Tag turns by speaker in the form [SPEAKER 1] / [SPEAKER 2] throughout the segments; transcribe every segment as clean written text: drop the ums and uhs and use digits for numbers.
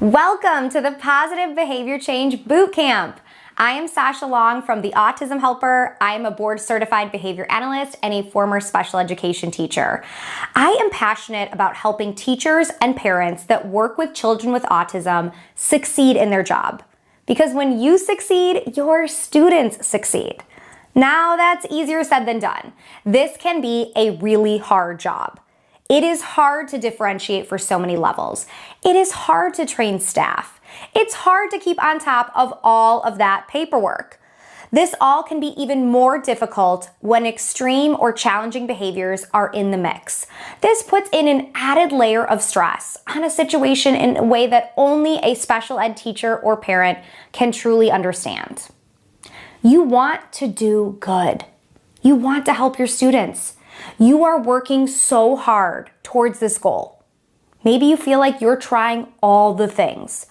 [SPEAKER 1] Welcome to the Positive Behavior Change Bootcamp. I am Sasha Long from the Autism Helper. I am a board-certified behavior analyst and a former special education teacher. I am passionate about helping teachers and parents that work with children with autism succeed in their job. Because when you succeed, your students succeed. Now that's easier said than done. This can be a really hard job. It is hard to differentiate for so many levels. It is hard to train staff. It's hard to keep on top of all of that paperwork. This all can be even more difficult when extreme or challenging behaviors are in the mix. This puts in an added layer of stress on a situation in a way that only a special ed teacher or parent can truly understand. You want to do good. You want to help your students. You are working so hard towards this goal. Maybe you feel like you're trying all the things,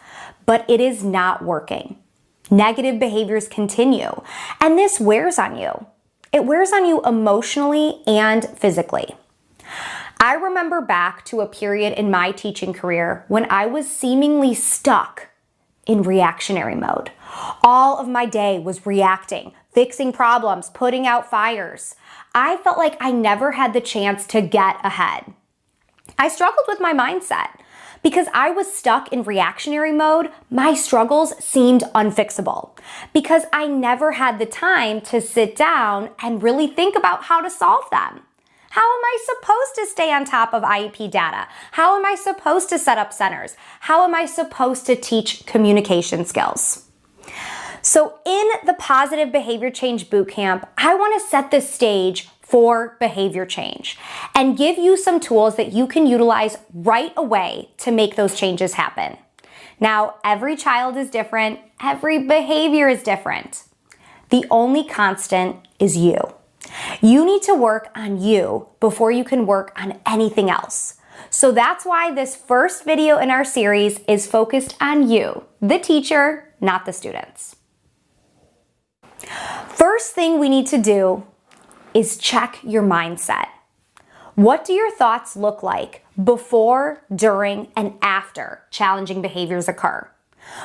[SPEAKER 1] but it is not working. Negative behaviors continue, and this wears on you. It wears on you emotionally and physically. I remember back to a period in my teaching career when I was seemingly stuck in reactionary mode. All of my day was reacting, fixing problems, putting out fires. I felt like I never had the chance to get ahead. I struggled with my mindset. Because I was stuck in reactionary mode, my struggles seemed unfixable. Because I never had the time to sit down and really think about how to solve them. How am I supposed to stay on top of IEP data? How am I supposed to set up centers? How am I supposed to teach communication skills? So in the Positive Behavior Change Bootcamp, I want to set the stage for behavior change and give you some tools that you can utilize right away to make those changes happen. Now, every child is different. Every behavior is different. The only constant is you. You need to work on you before you can work on anything else. So that's why this first video in our series is focused on you, the teacher, not the students. First thing we need to do is check your mindset. What do your thoughts look like before, during, and after challenging behaviors occur?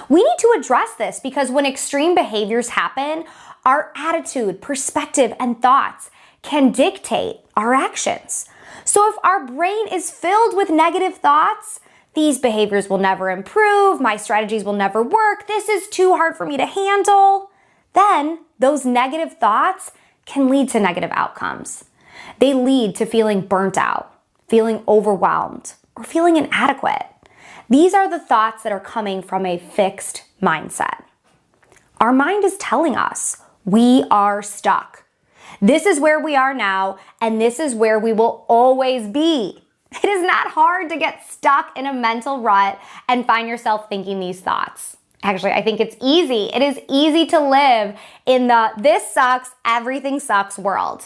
[SPEAKER 1] We need to address this because when extreme behaviors happen, our attitude, perspective, and thoughts can dictate our actions. So if our brain is filled with negative thoughts, these behaviors will never improve, my strategies will never work, this is too hard for me to handle, then those negative thoughts can lead to negative outcomes. They lead to feeling burnt out, feeling overwhelmed, or feeling inadequate. These are the thoughts that are coming from a fixed mindset. Our mind is telling us we are stuck. This is where we are now, and this is where we will always be. It is not hard to get stuck in a mental rut and find yourself thinking these thoughts. Actually, I think it's easy. It is easy to live in the this sucks, everything sucks world.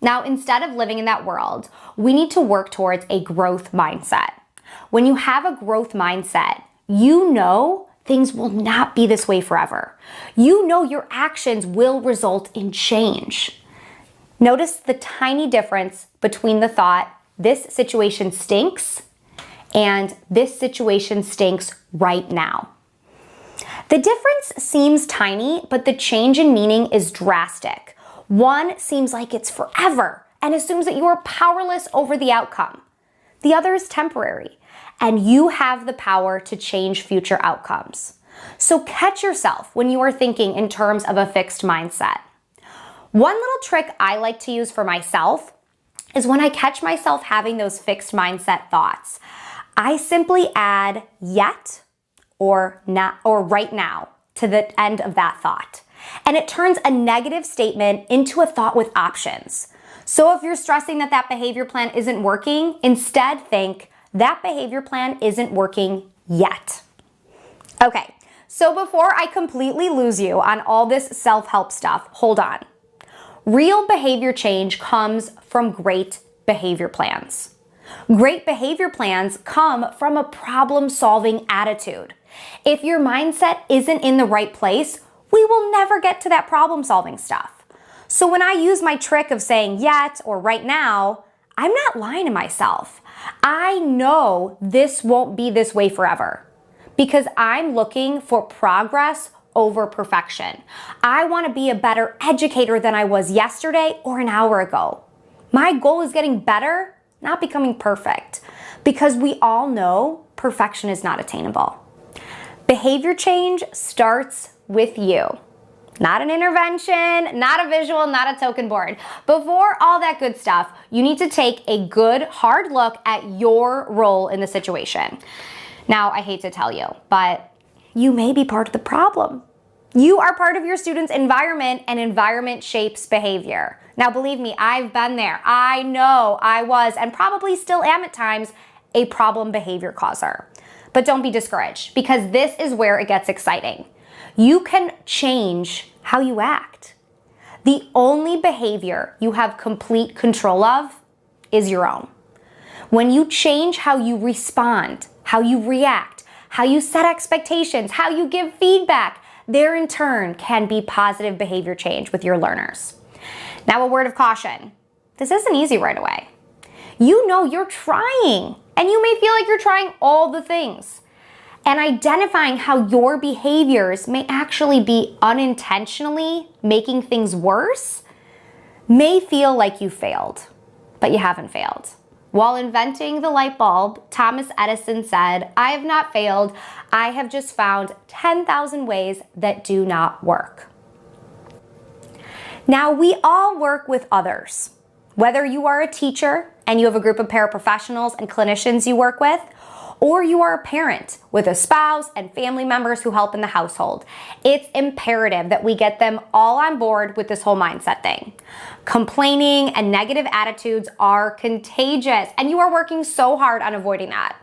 [SPEAKER 1] Now, instead of living in that world, we need to work towards a growth mindset. When you have a growth mindset, you know things will not be this way forever. You know your actions will result in change. Notice the tiny difference between the thought, this situation stinks, and this situation stinks right now. The difference seems tiny, but the change in meaning is drastic. One seems like it's forever and assumes that you are powerless over the outcome. The other is temporary, and you have the power to change future outcomes. So catch yourself when you are thinking in terms of a fixed mindset. One little trick I like to use for myself is when I catch myself having those fixed mindset thoughts, I simply add yet or not or right now to the end of that thought. And it turns a negative statement into a thought with options. So if you're stressing that that behavior plan isn't working, instead think that behavior plan isn't working yet. Okay, so before I completely lose you on all this self-help stuff, hold on. Real behavior change comes from great behavior plans. Great behavior plans come from a problem-solving attitude. If your mindset isn't in the right place, we will never get to that problem-solving stuff. So when I use my trick of saying yet or right now, I'm not lying to myself. I know this won't be this way forever. because I'm looking for progress over perfection. I want to be a better educator than I was yesterday or an hour ago. My goal is getting better, not becoming perfect, because we all know perfection is not attainable. Behavior change starts with you. Not an intervention, not a visual, not a token board. Before all that good stuff, you need to take a good, hard look at your role in the situation. Now, I hate to tell you, but you may be part of the problem. You are part of your student's environment, and environment shapes behavior. Now, believe me, I've been there. I know I was, and probably still am at times, a problem behavior causer. But don't be discouraged, because this is where it gets exciting. You can change how you act. The only behavior you have complete control of is your own. When you change how you respond, how you react, how you set expectations, how you give feedback, there in turn can be positive behavior change with your learners. Now, a word of caution. This isn't easy right away. You know you're trying, and you may feel like you're trying all the things. And identifying how your behaviors may actually be unintentionally making things worse may feel like you failed, but you haven't failed. While inventing the light bulb, Thomas Edison said, "I have not failed. I have just found 10,000 ways that do not work." Now, we all work with others. Whether you are a teacher and you have a group of paraprofessionals and clinicians you work with, or you are a parent with a spouse and family members who help in the household, it's imperative that we get them all on board with this whole mindset thing. Complaining and negative attitudes are contagious, and you are working so hard on avoiding that.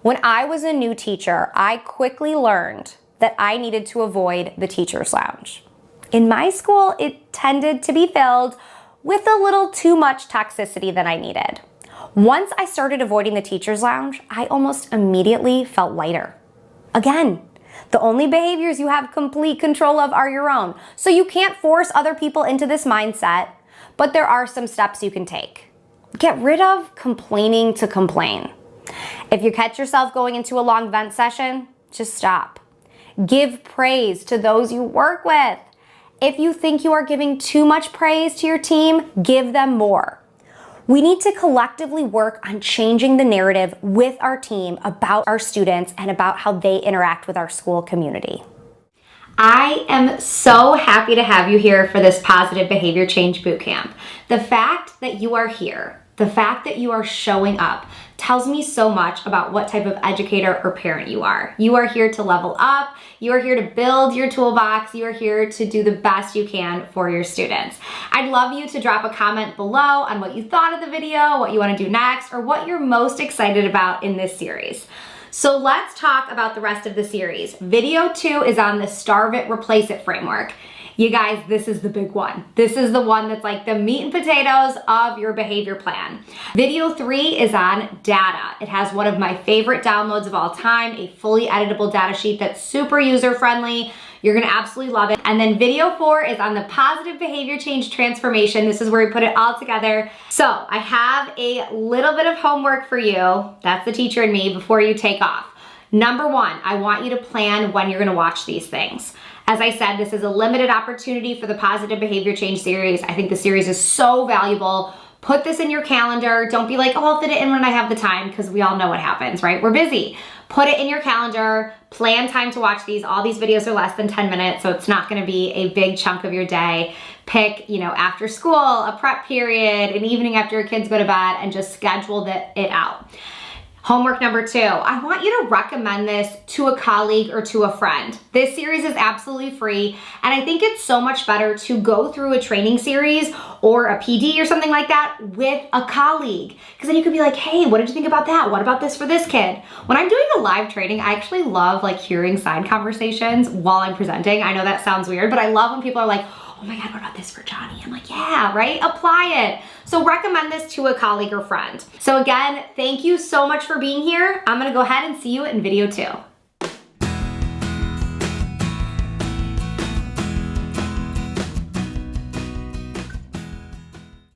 [SPEAKER 1] When I was a new teacher, I quickly learned that I needed to avoid the teacher's lounge. In my school, it tended to be filled with a little too much toxicity than I needed. Once I started avoiding the teacher's lounge, I almost immediately felt lighter. Again, the only behaviors you have complete control of are your own. So you can't force other people into this mindset, but there are some steps you can take. Get rid of complaining to complain. If you catch yourself going into a long vent session, just stop. Give praise to those you work with. If you think you are giving too much praise to your team, give them more. We need to collectively work on changing the narrative with our team about our students and about how they interact with our school community. I am so happy to have you here for this Positive Behavior Change Bootcamp. The fact that you are here, the fact that you are showing up, tells me so much about what type of educator or parent you are. You are here to level up. You are here to build your toolbox. You are here to do the best you can for your students. I'd love you to drop a comment below on what you thought of the video, what you want to do next, or what you're most excited about in this series. So let's talk about the rest of the series. Video 2 is on the Starve It, Replace It framework. You guys, this is the big one. This is the one that's like the meat and potatoes of your behavior plan. Video 3 is on data. It has one of my favorite downloads of all time, a fully editable data sheet that's super user-friendly. You're gonna absolutely love it. And then video 4 is on the positive behavior change transformation. This is where we put it all together. So I have a little bit of homework for you. That's the teacher in me before you take off. Number 1, I want you to plan when you're gonna watch these things. As I said, this is a limited opportunity for the Positive Behavior Change series. I think the series is so valuable. Put this in your calendar. Don't be like, oh, I'll fit it in when I have the time, because we all know what happens, right? We're busy. Put it in your calendar. Plan time to watch these. All these videos are less than 10 minutes, so it's not gonna be a big chunk of your day. Pick, after school, a prep period, an evening after your kids go to bed, and just schedule it out. Homework number 2, I want you to recommend this to a colleague or to a friend. This series is absolutely free, and I think it's so much better to go through a training series or a PD or something like that with a colleague. Because then you could be like, hey, what did you think about that? What about this for this kid? When I'm doing a live training, I actually love hearing side conversations while I'm presenting. I know that sounds weird, but I love when people are like, oh my God, what about this for Johnny? I'm like, yeah, right? Apply it. So recommend this to a colleague or friend. So again, thank you so much for being here. I'm gonna go ahead and see you in video 2.